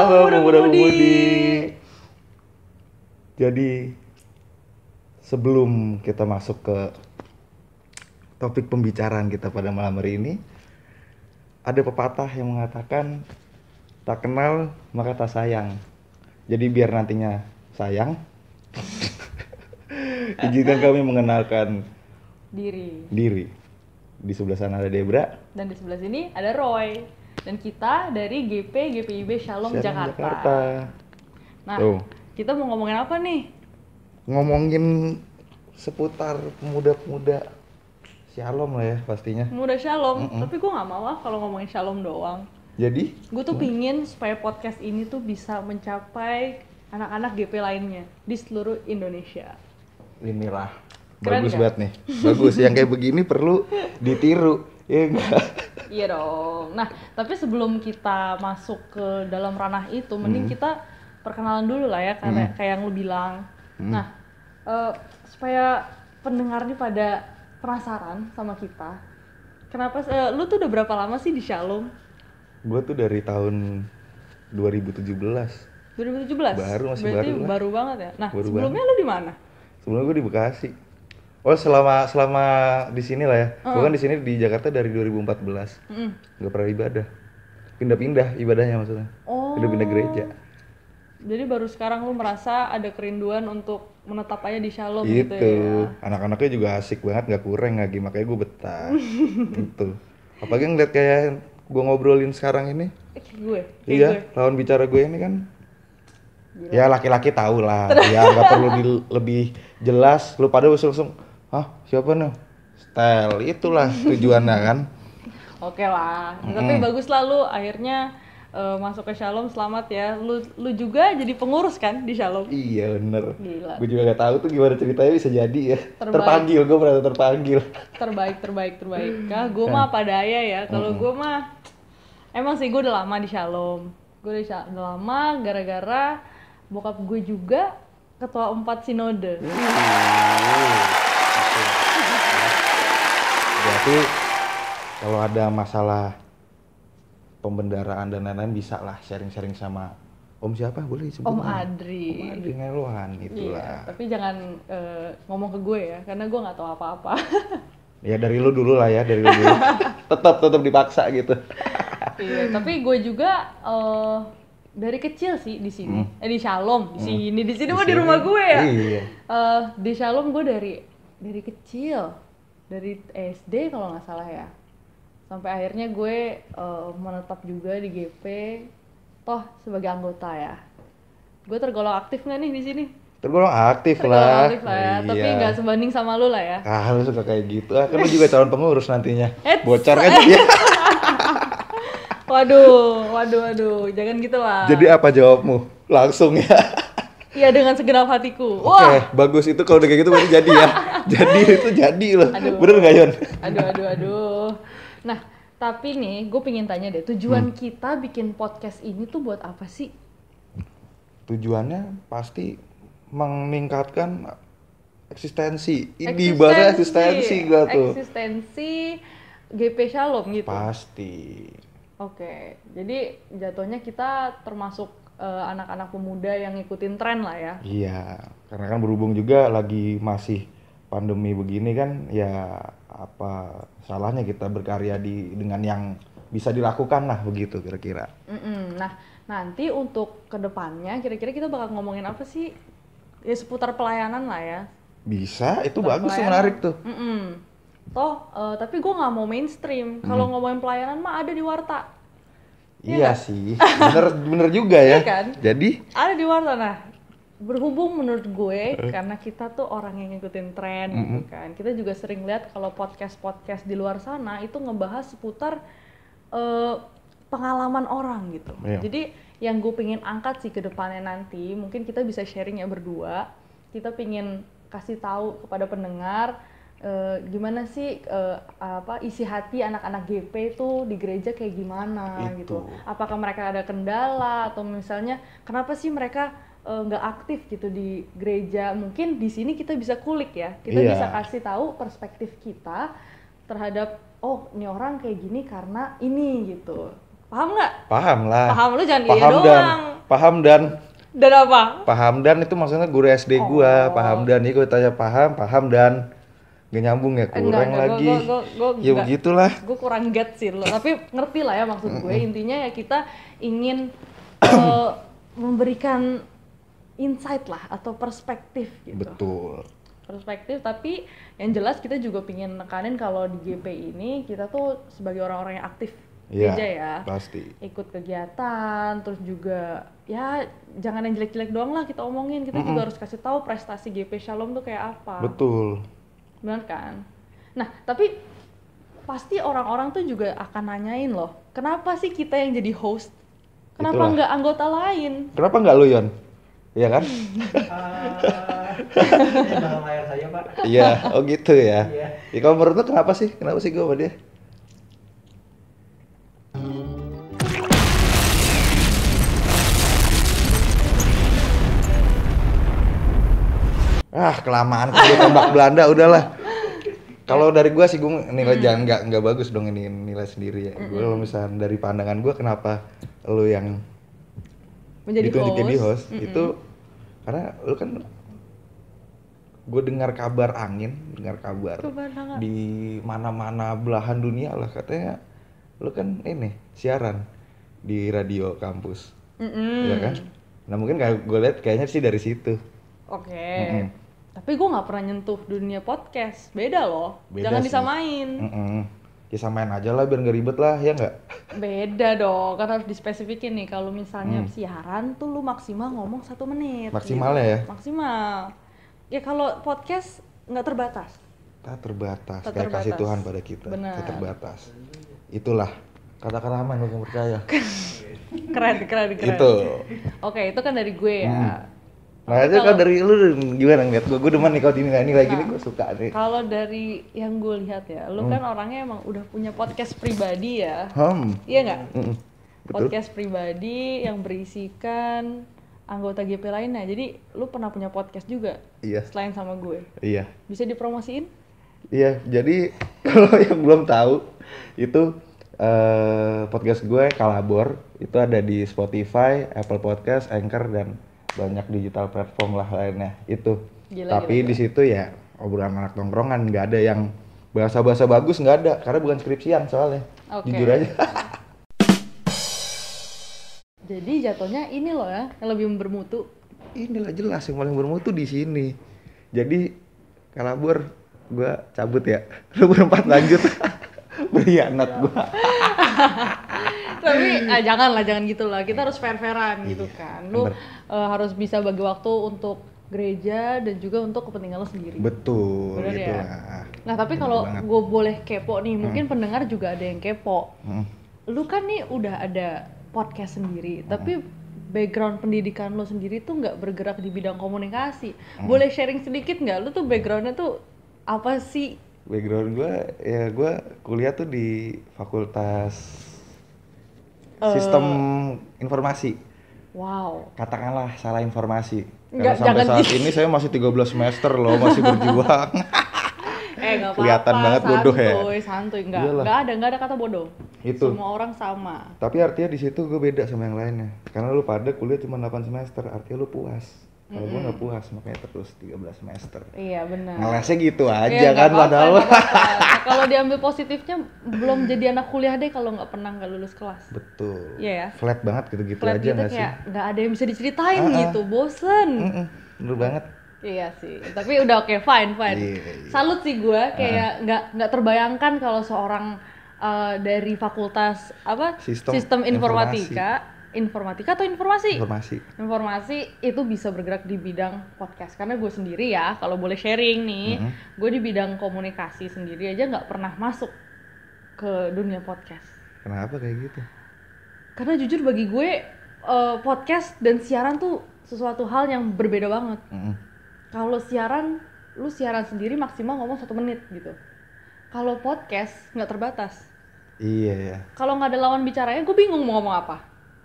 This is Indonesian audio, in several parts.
Halo pemuda-pemudi. Jadi sebelum kita masuk ke topik pembicaraan kita pada malam hari ini, ada pepatah yang mengatakan tak kenal maka tak sayang. Jadi biar nantinya sayang, izinkan kami mengenalkan diri. Di sebelah sana ada Debra. Dan di sebelah sini ada Roy. Dan kita dari GPIB Shalom Jakarta. Nah, kita mau ngomongin apa nih? Ngomongin seputar pemuda-pemuda Shalom lah ya pastinya. Pemuda Shalom, tapi gue gak mau kalau ngomongin Shalom doang. Jadi? Gue tuh pingin supaya podcast ini tuh bisa mencapai anak-anak GP lainnya di seluruh Indonesia. Inilah, keren bagus gak? banget nih. Bagus, yang kayak begini perlu ditiru. Ya enggak? Iya dong. Nah, tapi sebelum kita masuk ke dalam ranah itu, mending kita perkenalan dulu lah ya, karena kayak yang lu bilang. Nah, supaya pendengar nih pada penasaran sama kita, kenapa lu tuh udah berapa lama sih di Shalom? Gue tuh dari tahun 2017. 2017? Masih berarti baru lah. baru banget ya? Nah, Baru sebelumnya lu di mana? Sebelumnya gue di Bekasi. Oh, selama di sini lah ya. Gue kan di sini di Jakarta dari 2014. Nggak pernah ibadah. Pindah-pindah ibadahnya maksudnya. Oh. Pindah-pindah gereja. Jadi baru sekarang lu merasa ada kerinduan untuk menetap aja di Shalom gitu Itu. ya? Anak-anaknya juga asik banget, nggak kurang lagi. Makanya gue betah. Gitu. Apalagi ngeliat kayak gue ngobrolin sekarang ini. Iya, lawan bicara gue ini kan. Gila. Ya laki-laki tahu lah. Ya nggak perlu lebih jelas. Lu pada langsung, hah siapa nih? Style, itulah tujuannya kan. Oke lah. Tapi bagus lah lu akhirnya masuk ke Shalom, selamat ya. Lu juga jadi pengurus kan di Shalom? Iya bener. Gila. Gue juga gak tahu tuh gimana ceritanya bisa jadi ya. Terpanggil, gue pernah terpanggil. Terbaik. Gue mah apa daya ya. Kalau gue mah emang sih gue udah lama di Shalom. Gue udah lama gara-gara bokap gue juga ketua 4 sinode. Berarti kalau ada masalah pembendaraan dan lain-lain bisa lah sharing-sharing sama Om siapa boleh disebut? Om Adri. Om Adri Ngeluhan itulah. Iya, tapi jangan ngomong ke gue ya, karena gue nggak tahu apa-apa. Ya dari lu dulu lah ya, dari lu dulu. tetap dipaksa gitu. Iya, tapi gue juga dari kecil sih di sini, di Shalom, di sini mah di rumah gue ya. Iya. Di Shalom gue dari kecil, dari SD kalau nggak salah ya. Sampai akhirnya gue menetap juga di GP, toh sebagai anggota ya. Gue tergolong aktif nggak nih di sini? Tergolong aktif ya, iya. Tapi nggak sebanding sama lu lah ya. Lu suka kayak gitu, kan lu juga calon pengurus nantinya. Bocor kan dia. Waduh, jangan gitu lah. Jadi apa jawabmu? Langsung ya. Iya, dengan segenap hatiku. Oke, bagus itu kalau udah kayak gitu berarti jadi ya. Jadi loh. Bener nggak Yon? Aduh. Nah, tapi nih gue pengen tanya deh, tujuan kita bikin podcast ini tuh buat apa sih? Tujuannya pasti meningkatkan eksistensi. Ini bahasa eksistensi gak tuh? Eksistensi GP Shalom gitu. Pasti. Oke, jadi jatuhnya kita termasuk anak-anak pemuda yang ngikutin tren lah ya. Iya, karena kan berhubung juga lagi masih pandemi begini kan, ya apa salahnya kita berkarya dengan yang bisa dilakukan lah begitu kira-kira. Nah, nanti untuk kedepannya kira-kira kita bakal ngomongin apa sih? Ya seputar pelayanan lah ya. Bisa, itu bagus tuh, menarik tuh. Tapi gue nggak mau mainstream. Kalau ngomongin pelayanan mah ada di Warta. Iya sih, bener juga ya. Iya kan? Jadi ada di Warta. Nah, berhubung menurut gue karena kita tuh orang yang ngikutin tren gitu kan. Kita juga sering lihat kalau podcast di luar sana itu ngebahas seputar pengalaman orang gitu. Iya. Jadi yang gue pengen angkat sih ke depannya nanti, mungkin kita bisa sharing ya berdua. Kita pengen kasih tahu kepada pendengar gimana sih isi hati anak-anak GP tuh di gereja kayak gimana gitu. Apakah mereka ada kendala atau misalnya kenapa sih mereka nggak aktif gitu di gereja? Mungkin di sini kita bisa kulik ya, kita bisa kasih tahu perspektif kita terhadap ini orang kayak gini karena ini gitu. Paham nggak? Paham lah. Paham, lu jangan paham iya doang. Pak Hamdan. Dan apa? Pak Hamdan itu maksudnya guru SD gua, Pak Hamdan. Ini gua tanya Pak Hamdan. Gak nyambung ya, kurang lagi. Ya begitulah. Gue kurang get sih lo, tapi ngerti lah ya maksud gue. Intinya ya kita ingin memberikan insight lah atau perspektif gitu. Betul. Perspektif, tapi yang jelas kita juga pingin nekanin kalau di GP ini kita tuh sebagai orang-orang yang aktif gereja ya. Pasti. Ikut kegiatan, terus juga ya jangan yang jelek-jelek doang lah kita omongin. Kita juga harus kasih tahu prestasi GP Shalom tuh kayak apa. Betul. Benar kan? Nah, tapi pasti orang-orang tuh juga akan nanyain loh, kenapa sih kita yang jadi host? Kenapa nggak anggota lain? Kenapa nggak lu, Yon? Iya kan? Dalam layar saya, Pak. Iya, oh gitu ya. Iya. Ya kalau menurut lu kenapa sih? Kenapa sih gue sama dia? Kelamaan gue tembak Belanda udahlah. Kalau dari gue sih gue nilai jangan nggak bagus dong ini nilai sendiri ya. Gue kalau misalnya dari pandangan gue kenapa lu yang menjadi jadi host itu karena lu kan gue dengar kabar di mana-mana belahan dunia lah katanya lu kan ini siaran di radio kampus, ya kan? Nah mungkin gue lihat kayaknya sih dari situ. Oke. Tapi gue nggak pernah nyentuh dunia podcast, beda loh. Jangan sih. disamain. Ya samain aja lah biar nggak ribet lah, ya nggak? Beda dong, kan harus dispesifikin nih. Kalau misalnya siaran tuh lu maksimal ngomong 1 menit. Maksimal gitu. ya? Maksimal. Ya kalau podcast nggak terbatas. Tak terbatas. Kayak kasih Tuhan pada kita. Benar. Tak terbatas. Itulah kata-kata aman lu percaya. keren. Itu. Oke, itu kan dari gue ya. Nah itu kalau dari lu gimana ngeliat gue demen nih kalau nilai gini gue suka nih. Kalau dari yang gue lihat ya, lu kan orangnya emang udah punya podcast pribadi ya. Iya nggak? Podcast pribadi yang berisikan anggota GP lainnya. Jadi lu pernah punya podcast juga? Iya. Selain sama gue? Iya. Bisa dipromosiin? Iya, jadi kalau yang belum tahu itu podcast gue Kalabor itu ada di Spotify, Apple Podcast, Anchor dan banyak digital platform lah lainnya itu. Tapi di situ ya obrolan anak tongkrongan, nggak ada yang bahasa-bahasa bagus, nggak ada karena bukan skripsian soalnya. Jujur aja. Jadi jatuhnya ini loh ya yang lebih bermutu. Inilah jelas yang paling bermutu di sini. Jadi Kalabor gua cabut ya. Lu berempat lanjut. Berkhianat gua. Tapi jangan gitu lah. Kita harus fair-fairan gitu kan. Lu harus bisa bagi waktu untuk gereja dan juga untuk kepentingan lo sendiri. Betul. Bener gitu ya? lah. Nah tapi kalau gue boleh kepo nih, mungkin pendengar juga ada yang kepo. Lu kan nih udah ada podcast sendiri, tapi background pendidikan lo sendiri tuh nggak bergerak di bidang komunikasi. Boleh sharing sedikit nggak? Lu tuh backgroundnya tuh apa sih? Background gue kuliah tuh di Fakultas Sistem Informasi. Wow. Katakanlah salah informasi. Karena sampai saat ini saya masih 13 semester loh, masih berjuang. Nggak apa-apa. Kelihatan banget bodoh ya. Santuy, nggak ada kata bodoh. Itu. Semua orang sama. Tapi artinya di situ gue beda sama yang lainnya. Karena lu pada kuliah cuma 8 semester, artinya lu puas. Kalau gue nggak puas, makanya terus 13 semester. Iya benar. Ngelesnya gitu aja kan padahal. Kalau diambil positifnya, belum jadi anak kuliah deh kalau nggak pernah nggak lulus kelas. Betul. Iya ya. Flat banget gitu Flat aja gitu nggak sih? Kayak nggak ada yang bisa diceritain gitu, bosen. Bener banget. Iya sih. Tapi udah oke, fine. Iya. Salut sih gue, kayak nggak terbayangkan kalau seorang dari fakultas apa? Sistem Informatika atau informasi itu bisa bergerak di bidang podcast. Karena gue sendiri ya, kalau boleh sharing nih, gue di bidang komunikasi sendiri aja nggak pernah masuk ke dunia podcast. Kenapa kayak gitu? Karena jujur bagi gue podcast dan siaran tuh sesuatu hal yang berbeda banget. Kalau siaran, lu siaran sendiri maksimal ngomong 1 menit gitu. Kalau podcast nggak terbatas. Iya ya. Kalau nggak ada lawan bicaranya, gue bingung mau ngomong apa.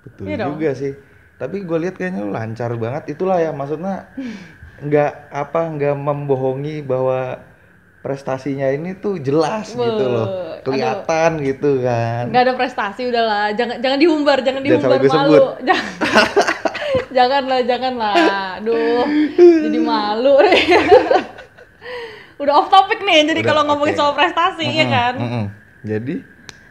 Betul iya juga dong. Sih. Tapi gue lihat kayaknya lu lancar banget. Itulah ya maksudnya nggak membohongi bahwa prestasinya ini tuh jelas gitu loh. Kelihatan gitu kan. Nggak ada prestasi udahlah. Jangan diumbar, malu. Janganlah. Aduh, jadi malu. Udah off topic nih, jadi kalau ngomongin soal prestasi ya kan. Jadi,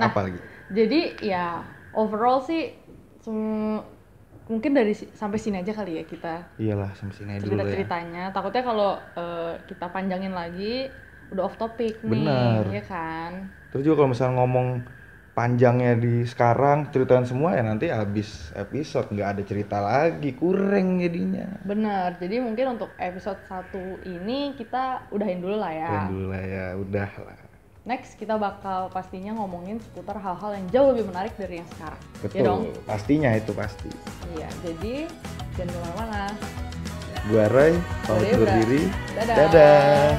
apa lagi? Jadi ya overall sih mungkin dari sampai sini aja kali ya kita. Iyalah, sampai sini aja dulu ya. Ceritanya, takutnya kalau kita panjangin lagi udah off topic nih. Bener. Ya kan. Terus juga kalau misalnya ngomong panjangnya di sekarang ceritain semua ya nanti habis episode nggak ada cerita lagi, kurang jadinya. Bener, jadi mungkin untuk episode 1 ini kita udahin dulu lah ya. Udah lah. Next kita bakal pastinya ngomongin seputar hal-hal yang jauh lebih menarik dari yang sekarang. Betul, ya dong? Pastinya itu pasti. Iya, jadi jangan kemana-mana. Gua Ray, pamit undur diri. Dadah.